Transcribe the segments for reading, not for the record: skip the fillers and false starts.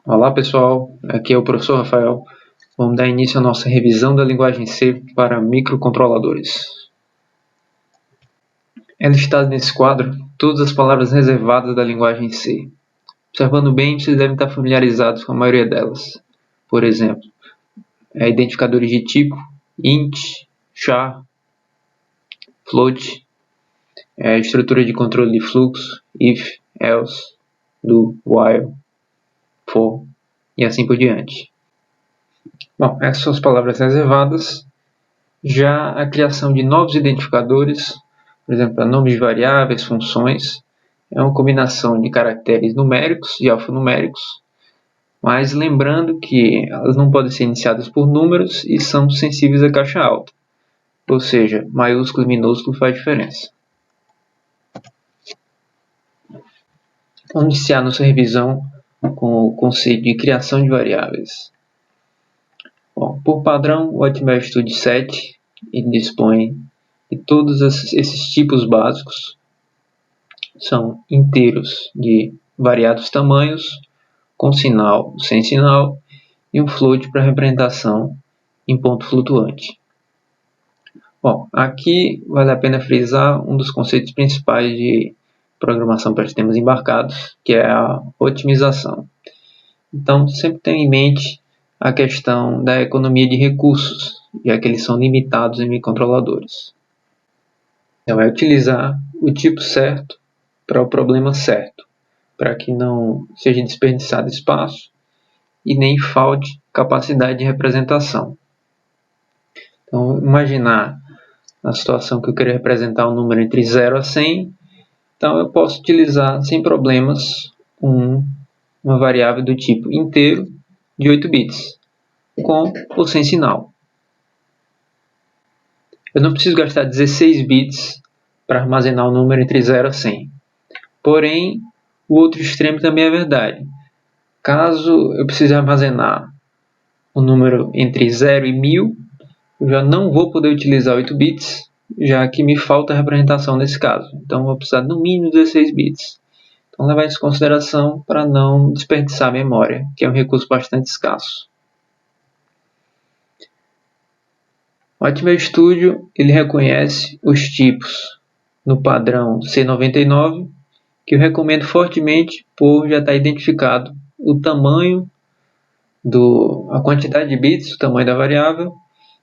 Olá pessoal, aqui é o professor Rafael. Vamos dar início à nossa revisão da linguagem C para microcontroladores. É listado nesse quadro todas as palavras reservadas da linguagem C. Observando bem, vocês devem estar familiarizados com a maioria delas. Por exemplo, identificadores de tipo, int, char, float, estrutura de controle de fluxo, if, else, do, while, for e assim por diante. Bom, essas são as palavras reservadas. Já a criação de novos identificadores, por exemplo, nomes de variáveis, funções, é uma combinação de caracteres numéricos e alfanuméricos, mas lembrando que elas não podem ser iniciadas por números e são sensíveis à caixa alta, ou seja, maiúsculo e minúsculo faz diferença. Vamos iniciar nossa revisão com o conceito de criação de variáveis. Bom, por padrão, o Atmel Studio 7 ele dispõe de todos esses tipos básicos. São inteiros de variados tamanhos, com sinal, sem sinal, e um float para representação em ponto flutuante. Bom, aqui vale a pena frisar um dos conceitos principais de programação para sistemas embarcados, que é a otimização. Então, sempre tenha em mente a questão da economia de recursos, já que eles são limitados em microcontroladores. Então, é utilizar o tipo certo para o problema certo, para que não seja desperdiçado espaço e nem falte capacidade de representação. Então, imaginar a situação que eu queria representar um número entre 0 a 100, então eu posso utilizar sem problemas uma variável do tipo inteiro de 8 bits, com ou sem sinal. Eu não preciso gastar 16 bits para armazenar o número entre 0 a 100. Porém, o outro extremo também é verdade. Caso eu precise armazenar um número entre 0 e 1000, eu já não vou poder utilizar 8 bits, já que me falta a representação nesse caso. Então, eu vou precisar no mínimo 16 bits. Então, levar isso em consideração para não desperdiçar a memória, que é um recurso bastante escasso. O Atmel Studio ele reconhece os tipos no padrão C99, que eu recomendo fortemente por já estar identificado o tamanho, a quantidade de bits, o tamanho da variável,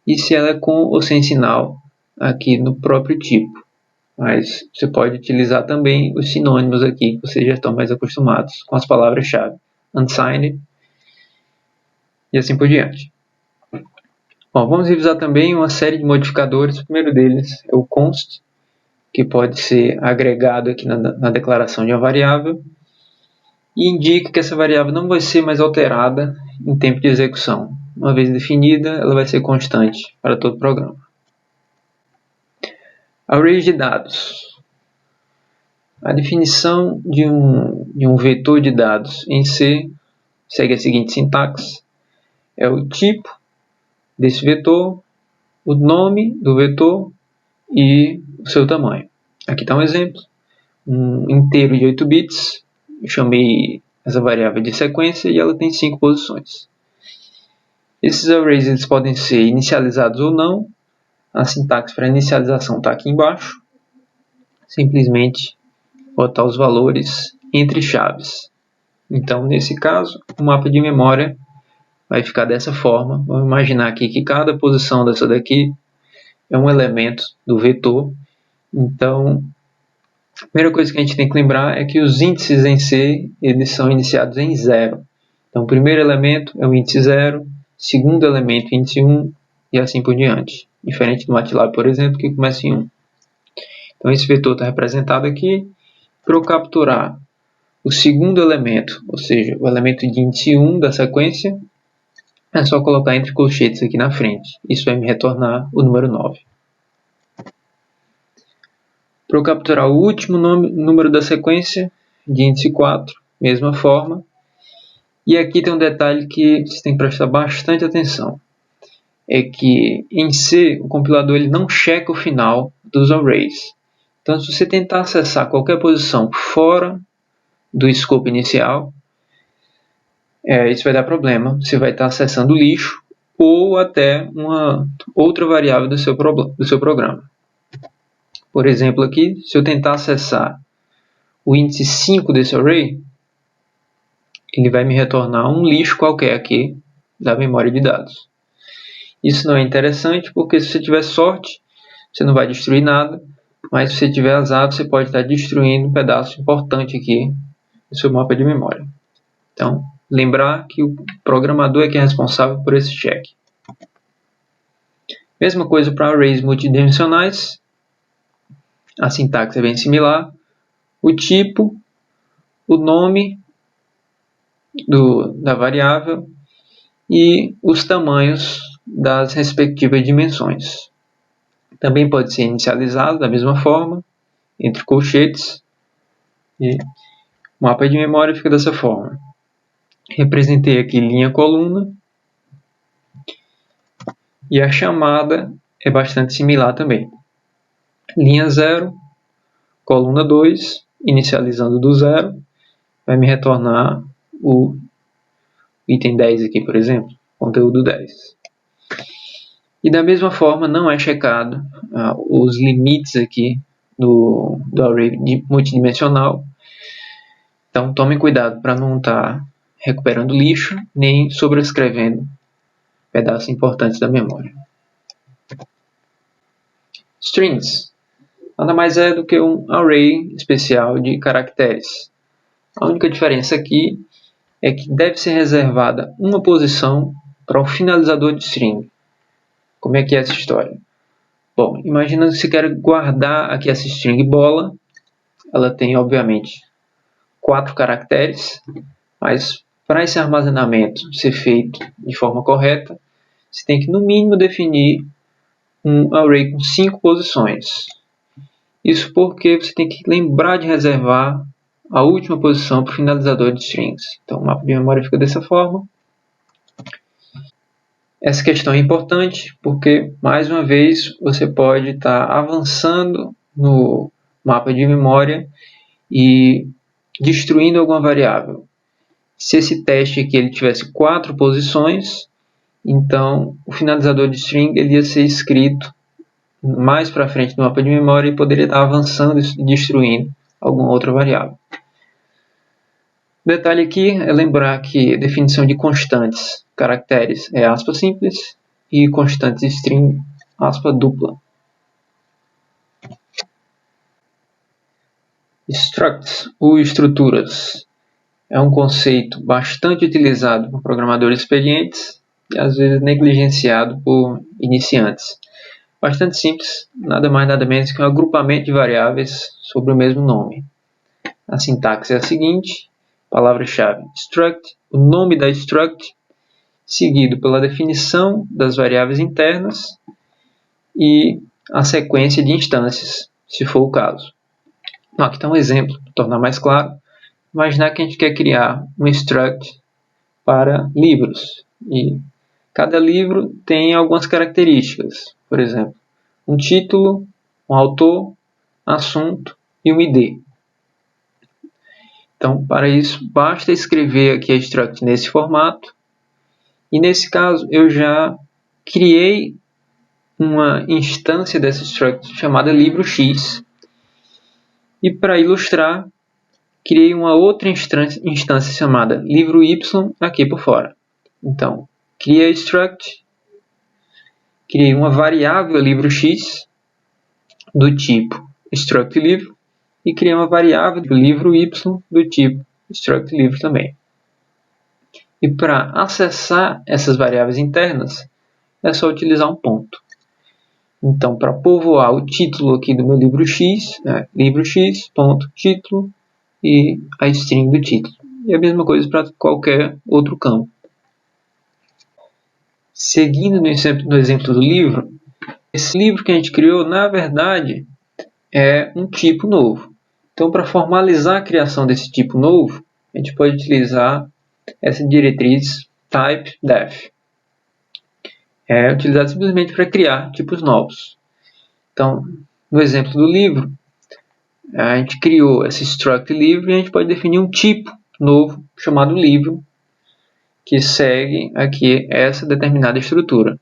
e se ela é com ou sem sinal aqui no próprio tipo. Mas você pode utilizar também os sinônimos aqui, que vocês já estão mais acostumados com as palavras-chave, unsigned e assim por diante. Bom, vamos revisar também uma série de modificadores. O primeiro deles é o const, que pode ser agregado aqui na declaração de uma variável e indica que essa variável não vai ser mais alterada em tempo de execução. Uma vez definida, ela vai ser constante para todo o programa. Arrays de dados. A definição de um vetor de dados em C segue a seguinte sintaxe. É o tipo desse vetor, o nome do vetor e o seu tamanho. Aqui está um exemplo. Um inteiro de 8 bits. Eu chamei essa variável de sequência e ela tem 5 posições. Esses arrays eles podem ser inicializados ou não. A sintaxe para inicialização está aqui embaixo. Simplesmente botar os valores entre chaves. Então, nesse caso, o mapa de memória vai ficar dessa forma. Vamos imaginar aqui que cada posição dessa daqui é um elemento do vetor. Então, a primeira coisa que a gente tem que lembrar é que os índices em C eles são iniciados em 0. Então, o primeiro elemento é o índice 0, segundo elemento índice 1 e assim por diante. Diferente do MATLAB, por exemplo, que começa em 1. Então, esse vetor está representado aqui. Para eu capturar o segundo elemento, ou seja, o elemento de índice 1 da sequência, é só colocar entre colchetes aqui na frente. Isso vai me retornar o número 9. Para eu capturar o último número da sequência, de índice 4, mesma forma. E aqui tem um detalhe que você tem que prestar bastante atenção. É que em C, o compilador ele não checa o final dos arrays. Então, se você tentar acessar qualquer posição fora do escopo inicial, isso vai dar problema. Você vai estar acessando o lixo ou até uma outra variável do seu programa. Por exemplo, aqui, se eu tentar acessar o índice 5 desse array, ele vai me retornar um lixo qualquer aqui da memória de dados. Isso não é interessante porque se você tiver sorte, você não vai destruir nada, mas se você tiver azar, você pode estar destruindo um pedaço importante aqui do seu mapa de memória. Então, lembrar que o programador é quem é responsável por esse check. Mesma coisa para arrays multidimensionais. A sintaxe é bem similar. O tipo, o nome da variável e os tamanhos das respectivas dimensões. Também pode ser inicializado da mesma forma, entre colchetes, e o mapa de memória fica dessa forma. Representei aqui linha coluna, e a chamada é bastante similar também. Linha 0, coluna 2, inicializando do 0, vai me retornar o item 10 aqui, por exemplo, conteúdo 10. E da mesma forma não é checado os limites aqui do array multidimensional. Então tomem cuidado para não estar recuperando lixo, nem sobrescrevendo pedaços importantes da memória. Strings nada mais é do que um array especial de caracteres. A única diferença aqui é que deve ser reservada uma posição para o finalizador de string. Como é que é essa história? Bom, imagina que você quer guardar aqui essa string bola. Ela tem, obviamente, 4 caracteres, mas para esse armazenamento ser feito de forma correta, você tem que, no mínimo, definir um array com 5 posições. Isso porque você tem que lembrar de reservar a última posição para o finalizador de strings. Então, o mapa de memória fica dessa forma. Essa questão é importante porque, mais uma vez, você pode estar avançando no mapa de memória e destruindo alguma variável. Se esse teste aqui ele tivesse 4 posições, então o finalizador de string ele ia ser escrito mais para frente no mapa de memória e poderia estar avançando e destruindo alguma outra variável. O detalhe aqui é lembrar que a definição de constantes caracteres é aspa simples e constantes string aspa dupla. Structs, ou estruturas, é um conceito bastante utilizado por programadores experientes e às vezes negligenciado por iniciantes. Bastante simples, nada mais nada menos que um agrupamento de variáveis sobre o mesmo nome. A sintaxe é a seguinte: palavra-chave struct, o nome da struct, seguido pela definição das variáveis internas e a sequência de instâncias, se for o caso. Aqui está um exemplo, para tornar mais claro. Imaginar que a gente quer criar um struct para livros. E cada livro tem algumas características. Por exemplo, um título, um autor, assunto e um ID. Então, para isso, basta escrever aqui a struct nesse formato. E nesse caso, eu já criei uma instância dessa struct chamada livro X. E para ilustrar, criei uma outra instância chamada livro Y aqui por fora. Então, criei a struct, criei uma variável livro X do tipo struct livro e criei uma variável do livro Y do tipo struct livro também. E para acessar essas variáveis internas, é só utilizar um ponto. Então, para povoar o título aqui do meu livro X, livro X, ponto, título, e a string do título. E a mesma coisa para qualquer outro campo. Seguindo no exemplo do livro, esse livro que a gente criou, na verdade, é um tipo novo. Então, para formalizar a criação desse tipo novo, a gente pode utilizar essa diretriz type-def. É utilizado simplesmente para criar tipos novos. Então, no exemplo do livro, a gente criou esse struct livro e a gente pode definir um tipo novo chamado livro que segue aqui essa determinada estrutura.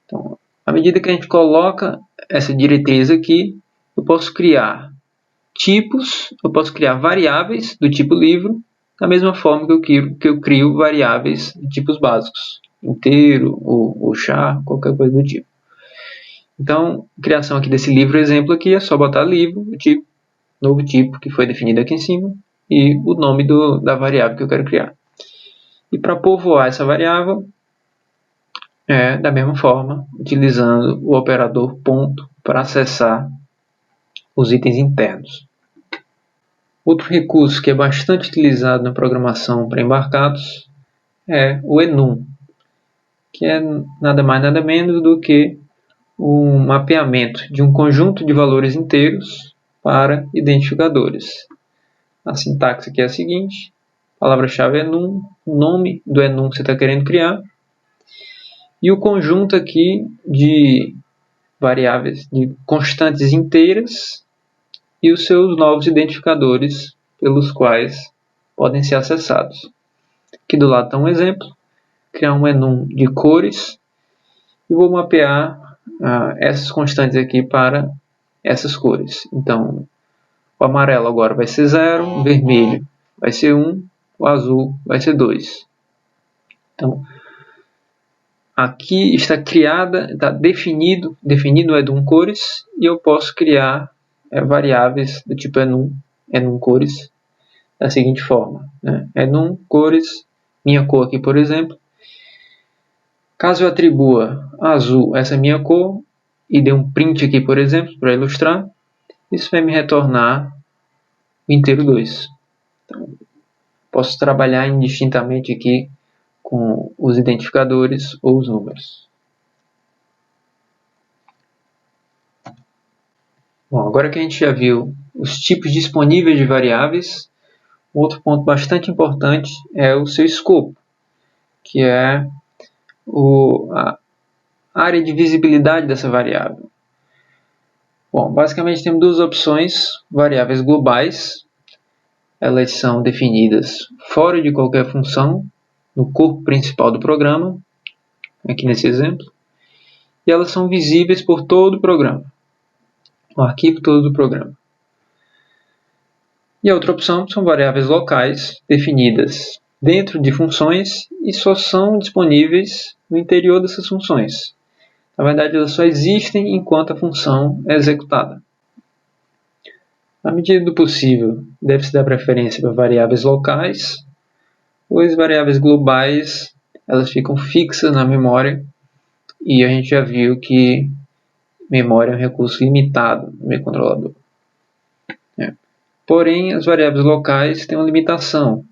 Então, à medida que a gente coloca essa diretriz aqui, eu posso criar tipos, eu posso criar variáveis do tipo livro, da mesma forma que eu crio variáveis de tipos básicos, inteiro ou char, qualquer coisa do tipo. Então, a criação aqui desse livro exemplo aqui é só botar livro, o tipo, novo tipo que foi definido aqui em cima, e o nome da variável que eu quero criar. E para povoar essa variável, da mesma forma, utilizando o operador ponto para acessar os itens internos. Outro recurso que é bastante utilizado na programação para embarcados é o enum, que é nada mais nada menos do que um mapeamento de um conjunto de valores inteiros para identificadores. A sintaxe aqui é a seguinte: palavra-chave enum, o nome do enum que você está querendo criar, e o conjunto aqui de variáveis, de constantes inteiras e os seus novos identificadores pelos quais podem ser acessados. Aqui do lado está um exemplo: criar um enum de cores e vou mapear essas constantes aqui para essas cores. Então, o amarelo agora vai ser 0, o vermelho vai ser 1, o azul vai ser 2. Então, aqui está definido o enum cores, e eu posso criar variáveis do tipo enum cores da seguinte forma, né? Enum cores, minha cor aqui, por exemplo. Caso eu atribua azul essa minha cor e dê um print aqui, por exemplo, para ilustrar, isso vai me retornar o inteiro 2. Então, posso trabalhar indistintamente aqui com os identificadores ou os números. Bom, agora que a gente já viu os tipos disponíveis de variáveis, outro ponto bastante importante é o seu escopo, que é a área de visibilidade dessa variável. Bom, basicamente temos duas opções: variáveis globais. Elas são definidas fora de qualquer função, no corpo principal do programa, aqui nesse exemplo, e elas são visíveis por todo o programa, o arquivo todo do programa. E a outra opção são variáveis locais, definidas dentro de funções e só são disponíveis no interior dessas funções. Na verdade, elas só existem enquanto a função é executada. Na medida do possível, deve-se dar preferência para variáveis locais, pois variáveis globais elas ficam fixas na memória, e a gente já viu que memória é um recurso limitado no meio controlador. Porém, as variáveis locais têm uma limitação,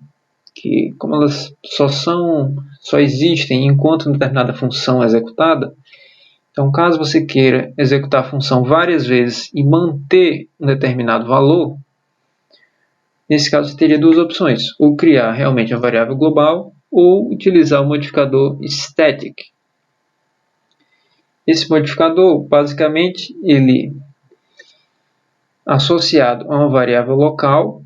que como elas só existem enquanto uma determinada função é executada, então caso você queira executar a função várias vezes e manter um determinado valor, nesse caso você teria duas opções: ou criar realmente a variável global ou utilizar o modificador static. Esse modificador, basicamente, ele associado a uma variável local,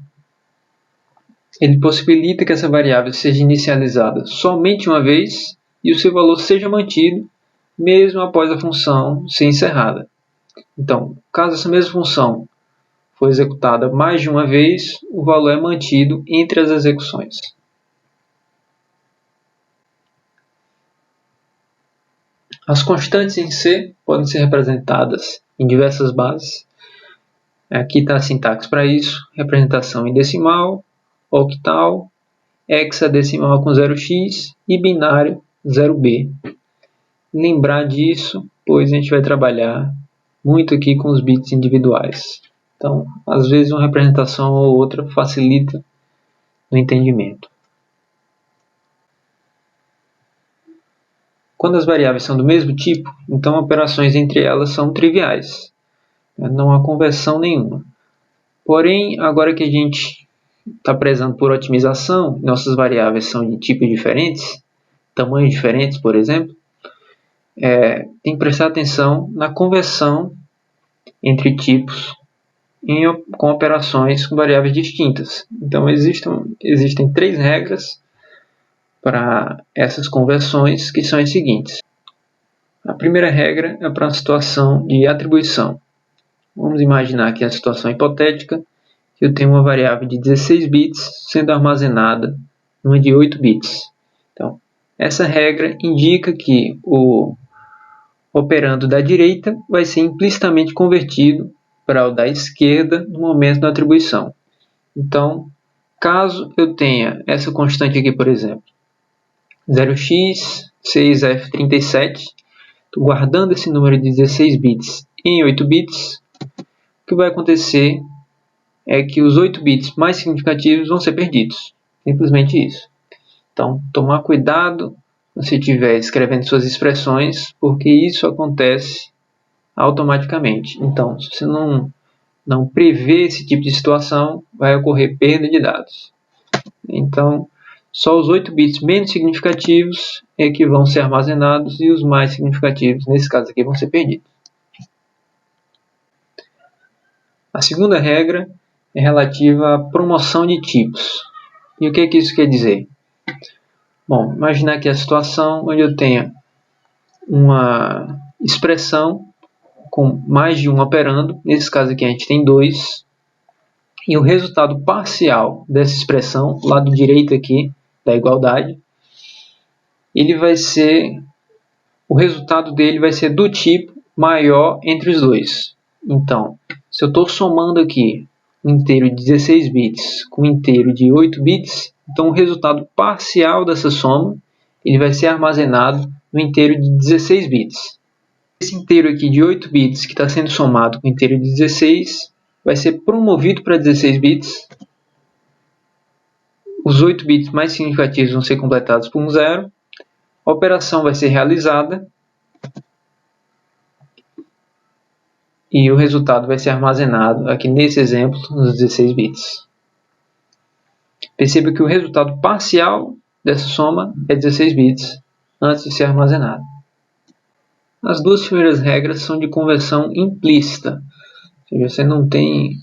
ele possibilita que essa variável seja inicializada somente uma vez e o seu valor seja mantido mesmo após a função ser encerrada. Então, caso essa mesma função for executada mais de uma vez, o valor é mantido entre as execuções. As constantes em C podem ser representadas em diversas bases. Aqui está a sintaxe para isso: representação em decimal, octal, hexadecimal com 0x e binário 0b. Lembrar disso, pois a gente vai trabalhar muito aqui com os bits individuais. Então, às vezes uma representação ou outra facilita o entendimento. Quando as variáveis são do mesmo tipo, então operações entre elas são triviais. Não há conversão nenhuma. Porém, agora que a gente está prezando por otimização, nossas variáveis são de tipos diferentes, tamanhos diferentes, por exemplo, tem que prestar atenção na conversão entre tipos com operações com variáveis distintas. Então, existem 3 regras para essas conversões, que são as seguintes. A primeira regra é para a situação de atribuição. Vamos imaginar aqui a situação hipotética, que eu tenho uma variável de 16 bits sendo armazenada numa de 8 bits. Então, essa regra indica que o operando da direita vai ser implicitamente convertido para o da esquerda no momento da atribuição. Então, caso eu tenha essa constante aqui, por exemplo, 0x6f37, estou guardando esse número de 16 bits em 8 bits, o que vai acontecer é que os 8 bits mais significativos vão ser perdidos. Simplesmente isso. Então, tomar cuidado se você estiver escrevendo suas expressões, porque isso acontece automaticamente. Então, se você não prevê esse tipo de situação, vai ocorrer perda de dados. Então, só os 8 bits menos significativos é que vão ser armazenados e os mais significativos, nesse caso aqui, vão ser perdidos. A segunda regra é relativa à promoção de tipos. E o que isso quer dizer? Bom, imaginar aqui a situação onde eu tenha uma expressão com mais de um operando, nesse caso aqui a gente tem 2, e o resultado parcial dessa expressão, lado direito aqui da igualdade, o resultado dele vai ser do tipo maior entre os dois. Então, se eu estou somando aqui um inteiro de 16 bits com um inteiro de 8 bits, então o resultado parcial dessa soma ele vai ser armazenado no inteiro de 16 bits. Esse inteiro aqui de 8 bits que está sendo somado com o inteiro de 16 vai ser promovido para 16 bits. Os 8 bits mais significativos vão ser completados por um zero. A operação vai ser realizada e o resultado vai ser armazenado aqui nesse exemplo nos 16 bits. Perceba que o resultado parcial dessa soma é 16 bits antes de ser armazenado. As duas primeiras regras são de conversão implícita, ou seja, você não tem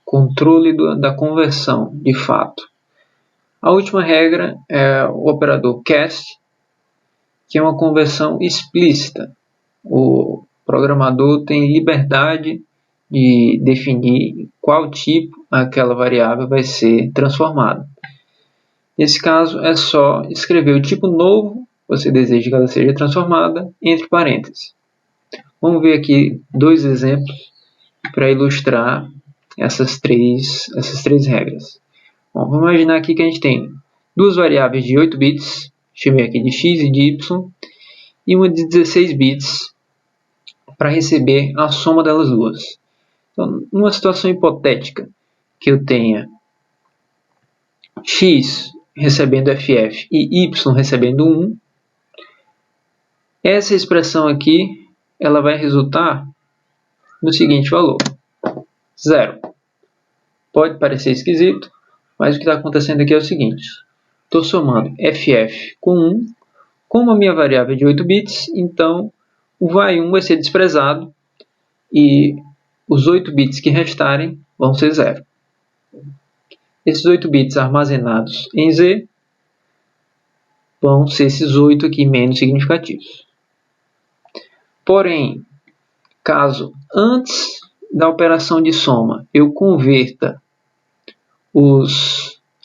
controle da conversão de fato. A última regra é o operador cast, que é uma conversão explícita. O programador tem liberdade de definir qual tipo aquela variável vai ser transformada. Nesse caso, é só escrever o tipo novo que você deseja que ela seja transformada entre parênteses. Vamos ver aqui dois exemplos para ilustrar essas três regras. Bom, vamos imaginar aqui que a gente tem duas variáveis de 8 bits, chamei aqui de x e de y, e uma de 16 bits para receber a soma delas duas. Então, numa situação hipotética que eu tenha x recebendo ff e y recebendo 1, essa expressão aqui ela vai resultar no seguinte valor, 0. Pode parecer esquisito, mas o que está acontecendo aqui é o seguinte. Estou somando ff com 1. Como a minha variável é de 8 bits, então o vai1 vai ser desprezado e os 8 bits que restarem vão ser 0. Esses 8 bits armazenados em z vão ser esses 8 aqui menos significativos. Porém, caso antes da operação de soma eu converta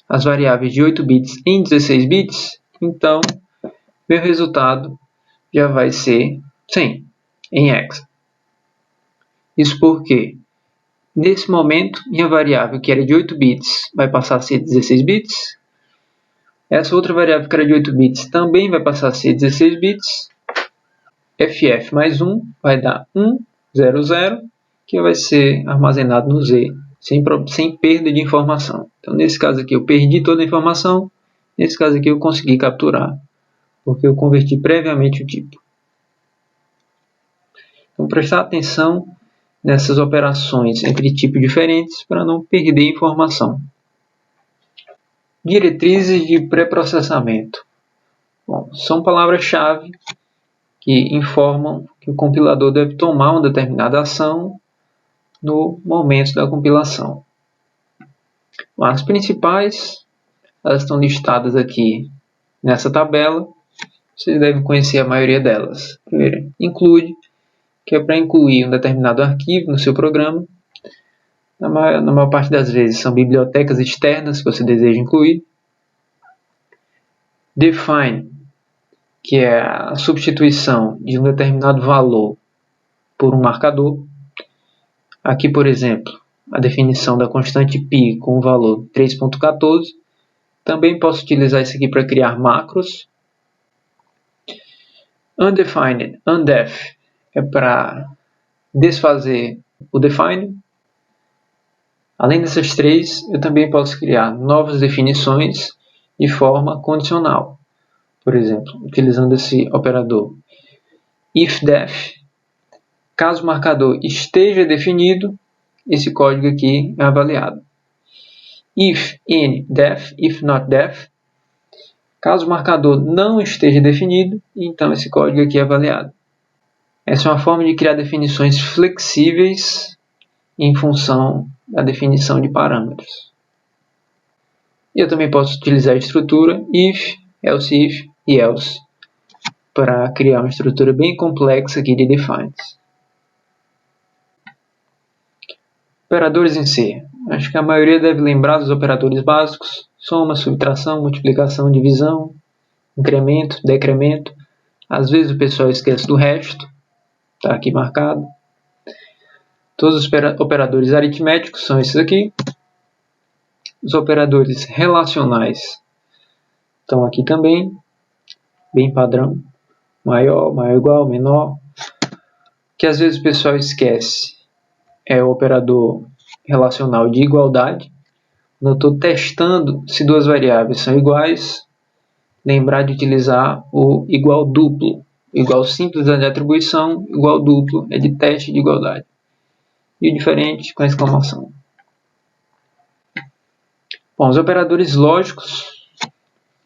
as variáveis de 8 bits em 16 bits, então meu resultado já vai ser 100 em hexa. Isso porque, nesse momento, minha variável que era de 8 bits vai passar a ser 16 bits. Essa outra variável que era de 8 bits também vai passar a ser 16 bits. ff mais 1 vai dar 1, 0, 0, que vai ser armazenado no z, sem perda de informação. Então, nesse caso aqui, eu perdi toda a informação. Nesse caso aqui, eu consegui capturar, porque eu converti previamente o tipo. Então, prestar atenção nessas operações entre tipos diferentes para não perder informação. Diretrizes de pré-processamento. Bom, são palavras-chave que informam que o compilador deve tomar uma determinada ação no momento da compilação. As principais elas estão listadas aqui nessa tabela, vocês devem conhecer a maioria delas. Primeiro, include, que é para incluir um determinado arquivo no seu programa. Na maior parte das vezes são bibliotecas externas que você deseja incluir. Define, que é a substituição de um determinado valor por um marcador. Aqui, por exemplo, a definição da constante π com o valor 3.14. Também posso utilizar isso aqui para criar macros. Undefined, undef, é para desfazer o define. Além dessas três, eu também posso criar novas definições de forma condicional. Por exemplo, utilizando esse operador if-def. Caso o marcador esteja definido, esse código aqui é avaliado. If-in-def, if-not-def. Caso o marcador não esteja definido, então esse código aqui é avaliado. Essa é uma forma de criar definições flexíveis em função da definição de parâmetros. Eu também posso utilizar a estrutura if, else if e else para criar uma estrutura bem complexa aqui de defines. Operadores em C. Acho que a maioria deve lembrar dos operadores básicos: soma, subtração, multiplicação, divisão, incremento, decremento. Às vezes o pessoal esquece do resto, está aqui marcado. Todos os operadores aritméticos são esses aqui. Os operadores relacionais estão aqui também, bem padrão. Maior, maior igual, menor. Que às vezes o pessoal esquece é o operador relacional de igualdade. Quando eu estou testando se duas variáveis são iguais, lembrar de utilizar o igual duplo. Igual simples é de atribuição, igual duplo é de teste de igualdade. E o diferente com a exclamação. Bom, os operadores lógicos,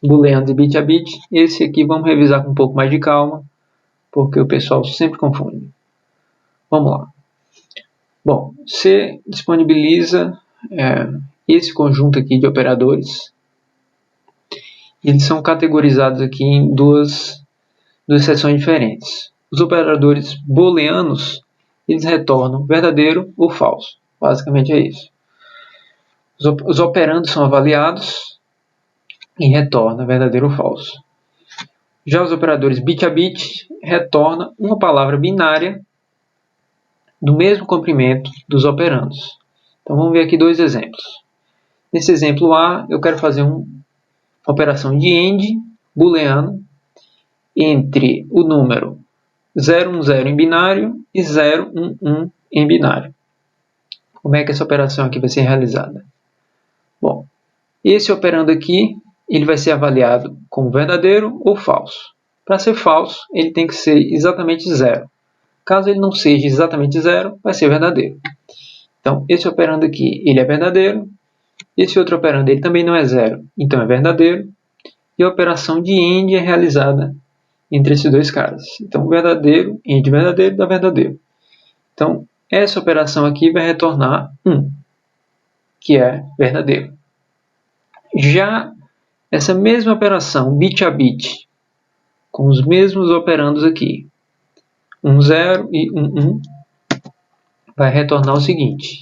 booleanos e bit a bit, esse aqui vamos revisar com um pouco mais de calma, porque o pessoal sempre confunde. Vamos lá. Bom, C disponibiliza esse conjunto aqui de operadores. Eles são categorizados aqui em duas seções diferentes. Os operadores booleanos, eles retornam verdadeiro ou falso. Basicamente é isso. Os operandos são avaliados e retornam verdadeiro ou falso. Já os operadores bit a bit retornam uma palavra binária do mesmo comprimento dos operandos. Então vamos ver aqui dois exemplos. Nesse exemplo A, eu quero fazer uma operação de AND booleano entre o número 010 em binário e 011 em binário. Como é que essa operação aqui vai ser realizada? Bom, esse operando aqui, ele vai ser avaliado como verdadeiro ou falso. Para ser falso, ele tem que ser exatamente 0. Caso ele não seja exatamente 0, vai ser verdadeiro. Então, esse operando aqui, ele é verdadeiro. Esse outro operando, ele também não é 0, então é verdadeiro. E a operação de AND é realizada entre esses dois caras. Então, verdadeiro, AND verdadeiro, dá verdadeiro. Então, essa operação aqui vai retornar 1, que é verdadeiro. Já essa mesma operação, bit a bit, com os mesmos operandos aqui, 10 e 11, vai retornar o seguinte.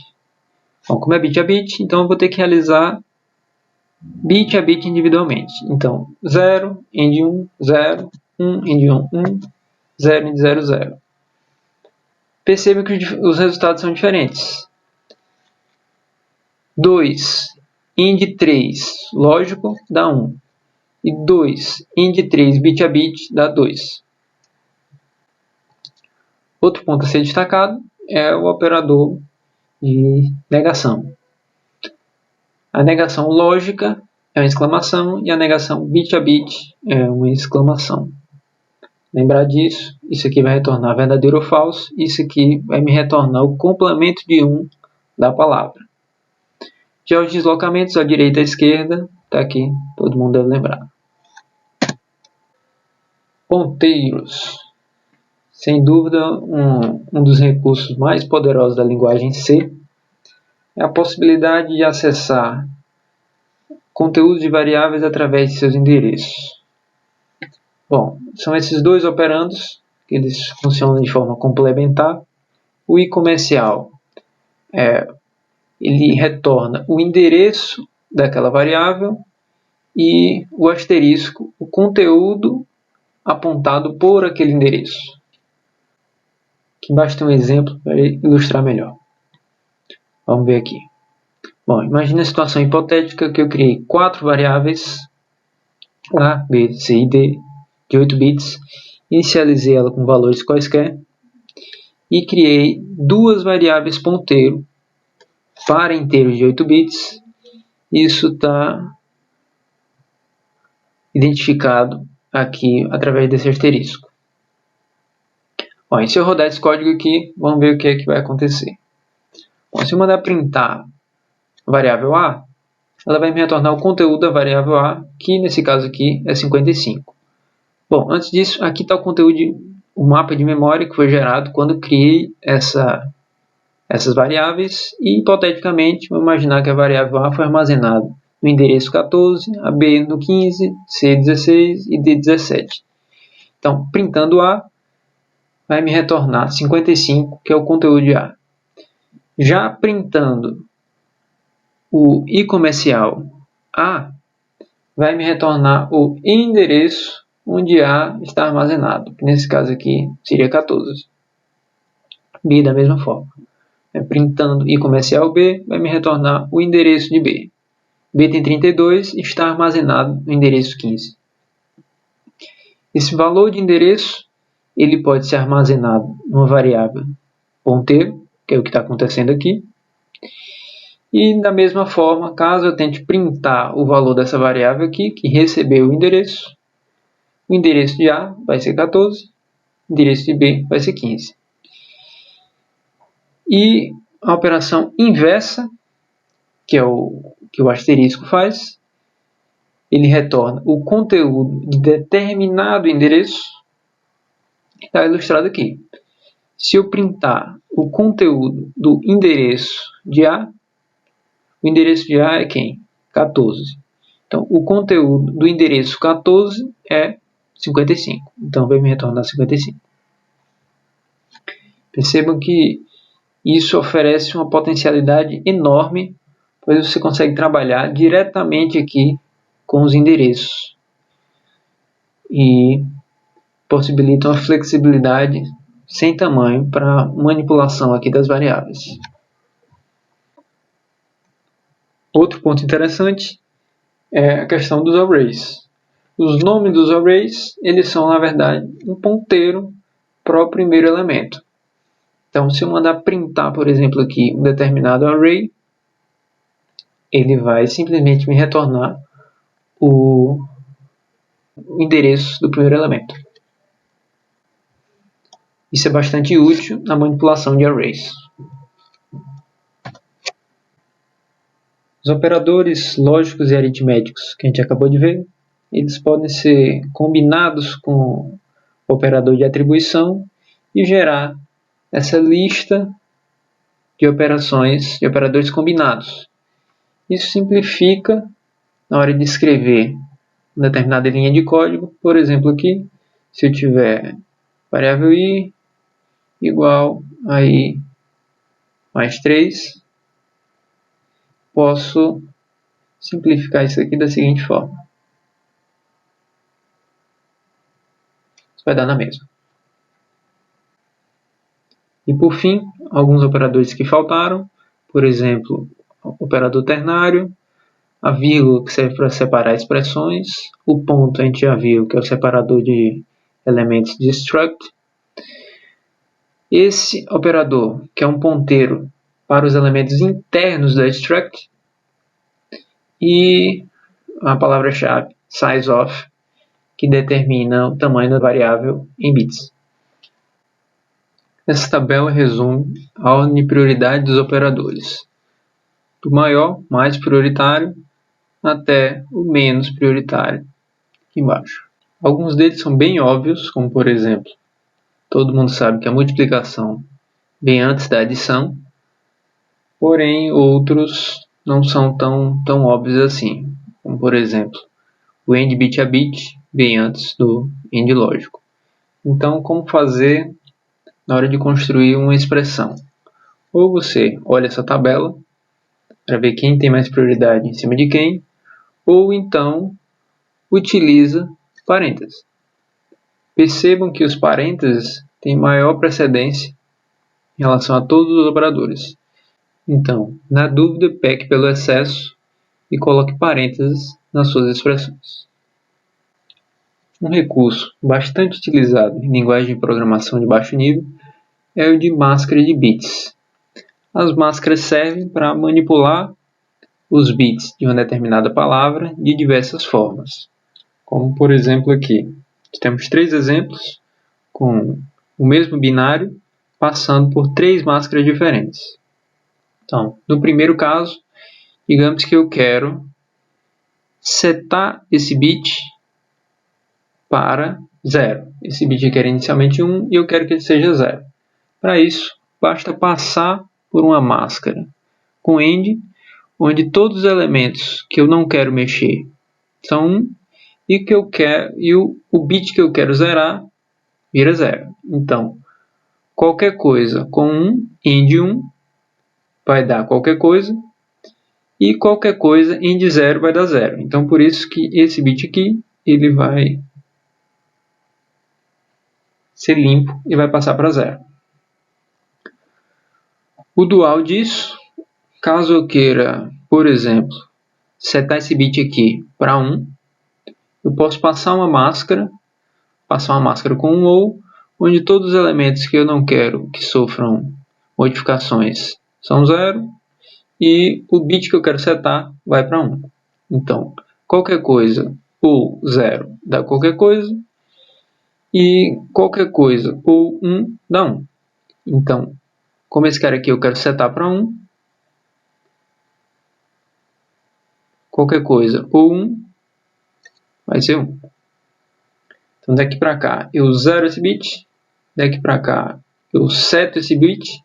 Bom, como é bit a bit, então eu vou ter que realizar bit a bit individualmente. Então, 0, end 1, 0, 1, end 1, 1, 0, end 0, 0. Perceba que os resultados são diferentes. 2, end 3, lógico, dá 1. E 2, end 3, bit a bit, dá 2. Outro ponto a ser destacado é o operador de negação. A negação lógica é uma exclamação e a negação bit a bit é uma exclamação. Lembrar disso, isso aqui vai retornar verdadeiro ou falso, isso aqui vai me retornar o complemento de 1 da palavra. Já os deslocamentos à direita e à esquerda, está aqui, todo mundo deve lembrar. Ponteiros. Sem dúvida, um dos recursos mais poderosos da linguagem C é a possibilidade de acessar conteúdos de variáveis através de seus endereços. Bom, são esses dois operandos, que eles funcionam de forma complementar. O i comercial, ele retorna o endereço daquela variável, e o asterisco, o conteúdo apontado por aquele endereço. Aqui embaixo tem um exemplo para ilustrar melhor. Vamos ver aqui. Bom, imagine a situação hipotética que eu criei 4 variáveis A, B, C e D de 8 bits, inicializei ela com valores quaisquer e criei 2 variáveis ponteiro para inteiros de 8 bits. Isso está identificado aqui através desse asterisco. Bom, e se eu rodar esse código aqui, vamos ver o que é que vai acontecer. Bom, se eu mandar printar a variável A, ela vai me retornar o conteúdo da variável A, que nesse caso aqui é 55. Bom, antes disso, aqui está o conteúdo, o mapa de memória que foi gerado quando eu criei essas variáveis, e hipoteticamente, vamos imaginar que a variável A foi armazenada no endereço 14, a B no 15, C 16 e D 17. Então, printando A, vai me retornar 55, que é o conteúdo de A. Já printando o i comercial A, vai me retornar o endereço onde A está armazenado, que nesse caso aqui seria 14. B da mesma forma. Printando i comercial B, vai me retornar o endereço de B. B tem 32 e está armazenado no endereço 15. Esse valor de endereço ele pode ser armazenado numa variável ponteiro, que é o que está acontecendo aqui. E da mesma forma, caso eu tente printar o valor dessa variável aqui, que recebeu o endereço de A vai ser 14, o endereço de B vai ser 15. E a operação inversa, que é o que o asterisco faz, ele retorna o conteúdo de determinado endereço, que está ilustrado aqui. Se eu printar o conteúdo do endereço de A, o endereço de A é quem? 14. Então, o conteúdo do endereço 14 é 55. Então, vai me retornar 55. Percebam que isso oferece uma potencialidade enorme, pois você consegue trabalhar diretamente aqui com os endereços e possibilita uma flexibilidade sem tamanho para manipulação aqui das variáveis. Outro ponto interessante é a questão dos arrays. Os nomes dos arrays, eles são, na verdade, um ponteiro para o primeiro elemento. Então, se eu mandar printar, por exemplo, aqui um determinado array, ele vai simplesmente me retornar o endereço do primeiro elemento. Isso é bastante útil na manipulação de arrays. Os operadores lógicos e aritméticos que a gente acabou de ver, eles podem ser combinados com o operador de atribuição e gerar essa lista de operações, de operadores combinados. Isso simplifica na hora de escrever uma determinada linha de código. Por exemplo, aqui, se eu tiver variável i igual a i mais 3, posso simplificar isso aqui da seguinte forma. Isso vai dar na mesma. E por fim, alguns operadores que faltaram, por exemplo, o operador ternário, a vírgula que serve para separar expressões, o ponto a gente já viu que é o separador de elementos de struct. Esse operador, que é um ponteiro para os elementos internos da struct, e a palavra-chave sizeOf, que determina o tamanho da variável em bits. Essa tabela resume a ordem de prioridade dos operadores, do maior, mais prioritário, até o menos prioritário, aqui embaixo. Alguns deles são bem óbvios, como por exemplo, todo mundo sabe que a multiplicação vem antes da adição, porém outros não são tão óbvios assim, como por exemplo, o AND bit a bit vem antes do end lógico. Então, como fazer na hora de construir uma expressão? Ou você olha essa tabela para ver quem tem mais prioridade em cima de quem, ou então utiliza parênteses. Percebam que os parênteses têm maior precedência em relação a todos os operadores. Então, na dúvida, peque pelo excesso e coloque parênteses nas suas expressões. Um recurso bastante utilizado em linguagem de programação de baixo nível é o de máscara de bits. As máscaras servem para manipular os bits de uma determinada palavra de diversas formas. Como, por exemplo, aqui. Temos 3 exemplos com o mesmo binário passando por 3 máscaras diferentes. Então, no primeiro caso, digamos que eu quero setar esse bit para 0. Esse bit aqui era inicialmente 1 e eu quero que ele seja 0. Para isso, basta passar por uma máscara com end, onde todos os elementos que eu não quero mexer são 1 e o bit que eu quero zerar vira 0. Então, qualquer coisa com 1, end 1, vai dar qualquer coisa, e qualquer coisa end 0 vai dar 0. Então, por isso que esse bit aqui ele vai ser limpo e vai passar para 0. O dual disso, caso eu queira, por exemplo, setar esse bit aqui para 1, eu posso passar uma máscara com um ou, onde todos os elementos que eu não quero que sofram modificações são 0, e o bit que eu quero setar vai para 1. Então, qualquer coisa ou 0 dá qualquer coisa, e qualquer coisa ou 1 dá 1. Então, como esse cara aqui eu quero setar para 1, qualquer coisa ou 1 vai ser 1. Então, daqui para cá eu zero esse bit, daqui para cá eu seto esse bit,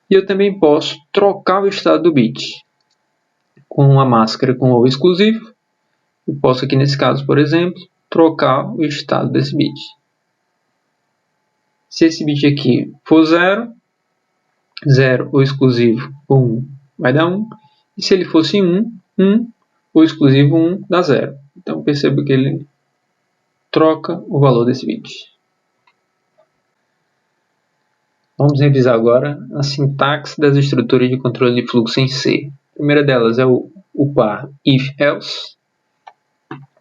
e eu também posso trocar o estado do bit com uma máscara com ou exclusivo. Eu posso aqui nesse caso, por exemplo, trocar o estado desse bit. Se esse bit aqui for 0, 0 ou exclusivo 1 vai dar 1. E se ele fosse 1, 1 ou exclusivo 1 dá 0. Então perceba que ele troca o valor desse bit. Vamos revisar agora a sintaxe das estruturas de controle de fluxo em C. A primeira delas é o par if-else.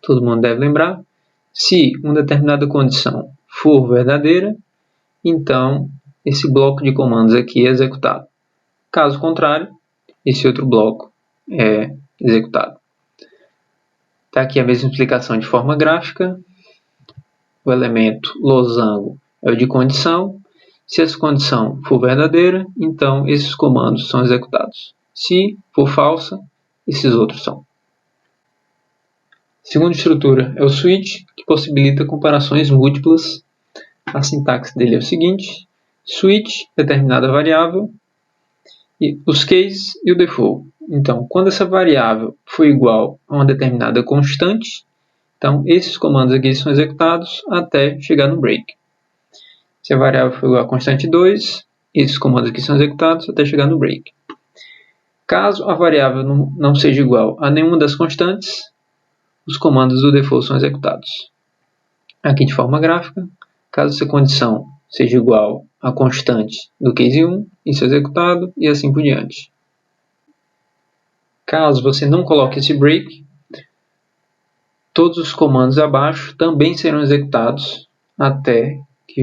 Todo mundo deve lembrar. Se uma determinada condição for verdadeira, então esse bloco de comandos aqui é executado. Caso contrário, esse outro bloco é executado. Está aqui a mesma explicação de forma gráfica. O elemento losango é o de condição. Se essa condição for verdadeira, então esses comandos são executados. Se for falsa, esses outros são. A segunda estrutura é o switch, que possibilita comparações múltiplas. A sintaxe dele é o seguinte: switch, determinada variável, e os cases e o default. Então, quando essa variável for igual a uma determinada constante, então esses comandos aqui são executados até chegar no break. Se a variável for igual a constante 2, esses comandos aqui são executados até chegar no break. Caso a variável não seja igual a nenhuma das constantes, os comandos do default são executados. Aqui de forma gráfica, caso essa condição seja igual a constante do case 1, isso é executado e assim por diante. Caso você não coloque esse break, todos os comandos abaixo também serão executados até que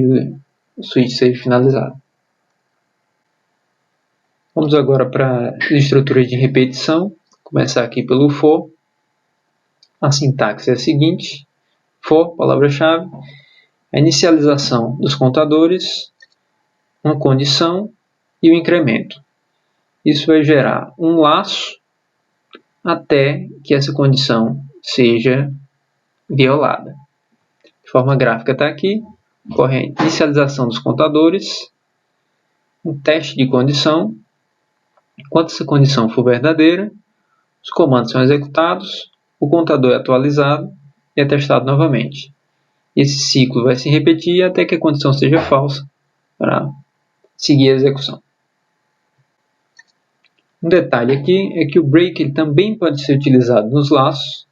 o switch seja finalizado. Vamos agora para as estruturas de repetição. Vou começar aqui pelo for. A sintaxe é a seguinte: for, palavra-chave, a inicialização dos contadores, uma condição e o incremento. Isso vai gerar um laço até que essa condição seja violada. De forma gráfica está aqui, ocorre a inicialização dos contadores, um teste de condição. Enquanto essa condição for verdadeira, os comandos são executados, o contador é atualizado e é testado novamente. Esse ciclo vai se repetir até que a condição seja falsa para seguir a execução. Um detalhe aqui é que o break ele também pode ser utilizado nos laços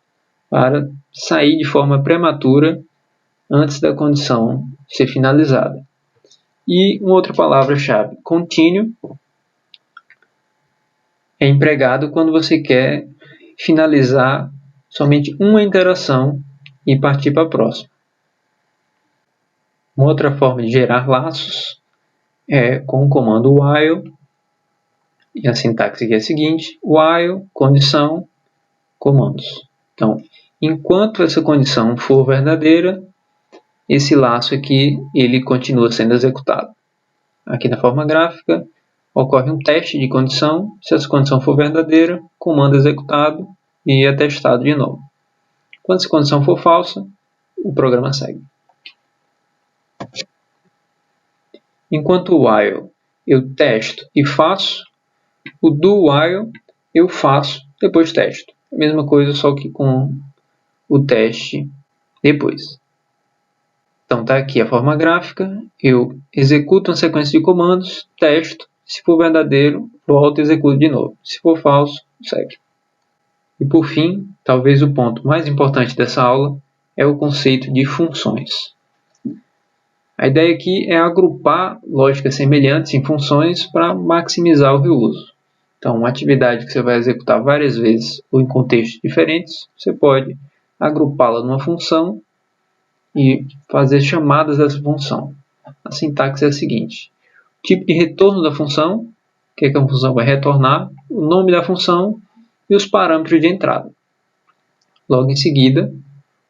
para sair de forma prematura antes da condição ser finalizada. E uma outra palavra-chave, continue, é empregado quando você quer finalizar somente uma interação e partir para a próxima. Uma outra forma de gerar laços é com o comando while, e a sintaxe aqui é a seguinte: while, condição, comandos. Então, enquanto essa condição for verdadeira, esse laço aqui ele continua sendo executado. Aqui na forma gráfica, ocorre um teste de condição. Se essa condição for verdadeira, comando executado e é testado de novo. Quando essa condição for falsa, o programa segue. Enquanto o while eu testo e faço, o do while eu faço, depois testo. A mesma coisa, só que com o teste depois. Então está aqui a forma gráfica, eu executo uma sequência de comandos, testo, se for verdadeiro, volto e executo de novo. Se for falso, segue. E por fim, talvez o ponto mais importante dessa aula é o conceito de funções. A ideia aqui é agrupar lógicas semelhantes em funções para maximizar o reuso. Então, uma atividade que você vai executar várias vezes ou em contextos diferentes, você pode agrupá-la numa função e fazer chamadas dessa função. A sintaxe é a seguinte: o tipo de retorno da função, o que a função vai retornar, o nome da função e os parâmetros de entrada. Logo em seguida,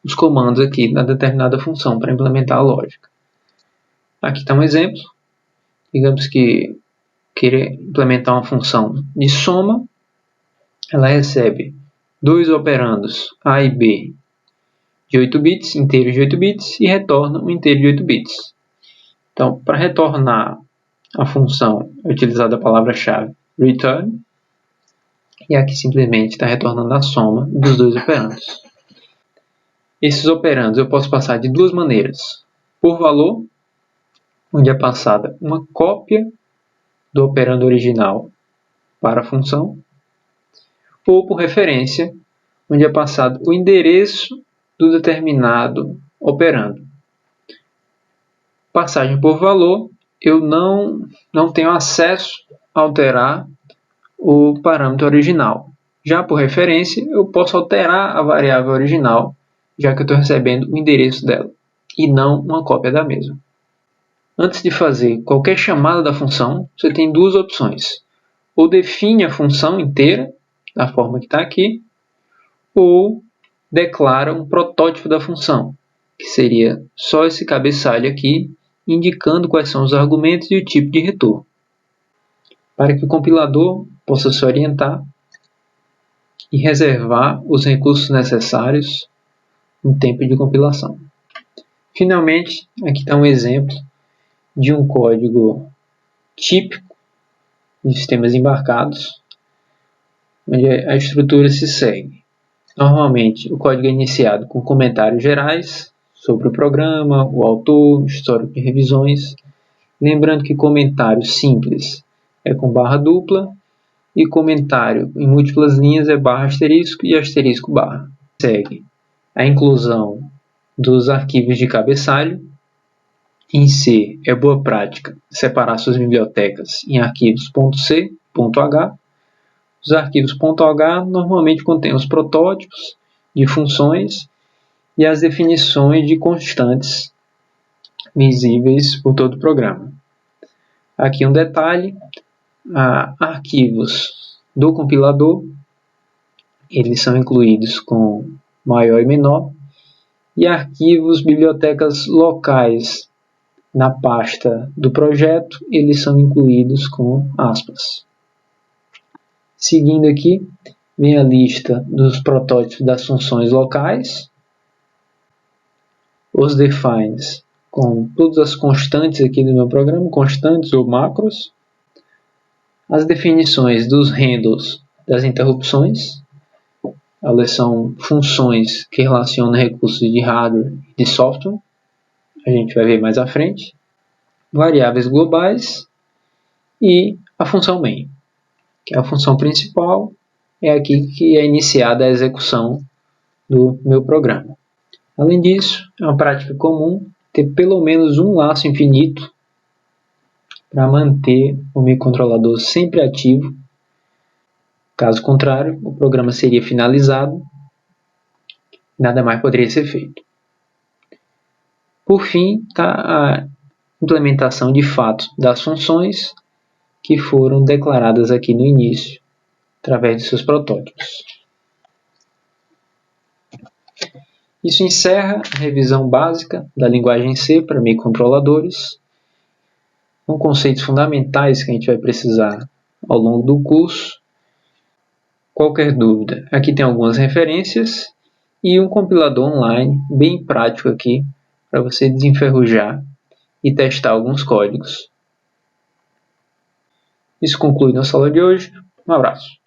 os comandos aqui na determinada função para implementar a lógica. Aqui está um exemplo. Digamos que querer implementar uma função de soma, ela recebe dois operandos A e B de 8 bits, inteiros de 8 bits, e retorna um inteiro de 8 bits. Então, para retornar a função, é utilizada a palavra-chave return, e aqui simplesmente está retornando a soma dos dois operandos. Esses operandos eu posso passar de duas maneiras: por valor, onde é passada uma cópia do operando original para a função, ou por referência, onde é passado o endereço do determinado operando. Passagem por valor, eu não tenho acesso a alterar o parâmetro original. Já por referência, eu posso alterar a variável original, já que eu estou recebendo o endereço dela, e não uma cópia da mesma. Antes de fazer qualquer chamada da função, você tem duas opções: ou define a função inteira, da forma que está aqui, ou declara um protótipo da função, que seria só esse cabeçalho aqui, indicando quais são os argumentos e o tipo de retorno, para que o compilador possa se orientar e reservar os recursos necessários no tempo de compilação. Finalmente, aqui está um exemplo de um código típico de sistemas embarcados, onde a estrutura se segue. Normalmente, o código é iniciado com comentários gerais sobre o programa, o autor, histórico de revisões. Lembrando que comentário simples é com barra dupla e comentário em múltiplas linhas é barra asterisco e asterisco barra. Segue a inclusão dos arquivos de cabeçalho. Em C, é boa prática separar suas bibliotecas em arquivos .c, .h. Os arquivos .h normalmente contêm os protótipos de funções e as definições de constantes visíveis por todo o programa. Aqui um detalhe: arquivos do compilador, eles são incluídos com maior e menor, e arquivos, bibliotecas locais na pasta do projeto, eles são incluídos com aspas. Seguindo aqui, vem a lista dos protótipos das funções locais, os defines com todas as constantes aqui do meu programa, constantes ou macros, as definições dos handles das interrupções, Elas são funções que relacionam recursos de hardware e de software. A gente vai ver mais à frente. Variáveis globais e a função main, que é a função principal, é aqui que é iniciada a execução do meu programa. Além disso, é uma prática comum ter pelo menos um laço infinito para manter o microcontrolador sempre ativo. Caso contrário, o programa seria finalizado e nada mais poderia ser feito. Por fim, está a implementação de fato das funções que foram declaradas aqui no início, através de seus protótipos. Isso encerra a revisão básica da linguagem C para microcontroladores. São conceitos fundamentais que a gente vai precisar ao longo do curso. Qualquer dúvida, aqui tem algumas referências e um compilador online bem prático aqui para você desenferrujar e testar alguns códigos. Isso conclui nossa aula de hoje. Um abraço.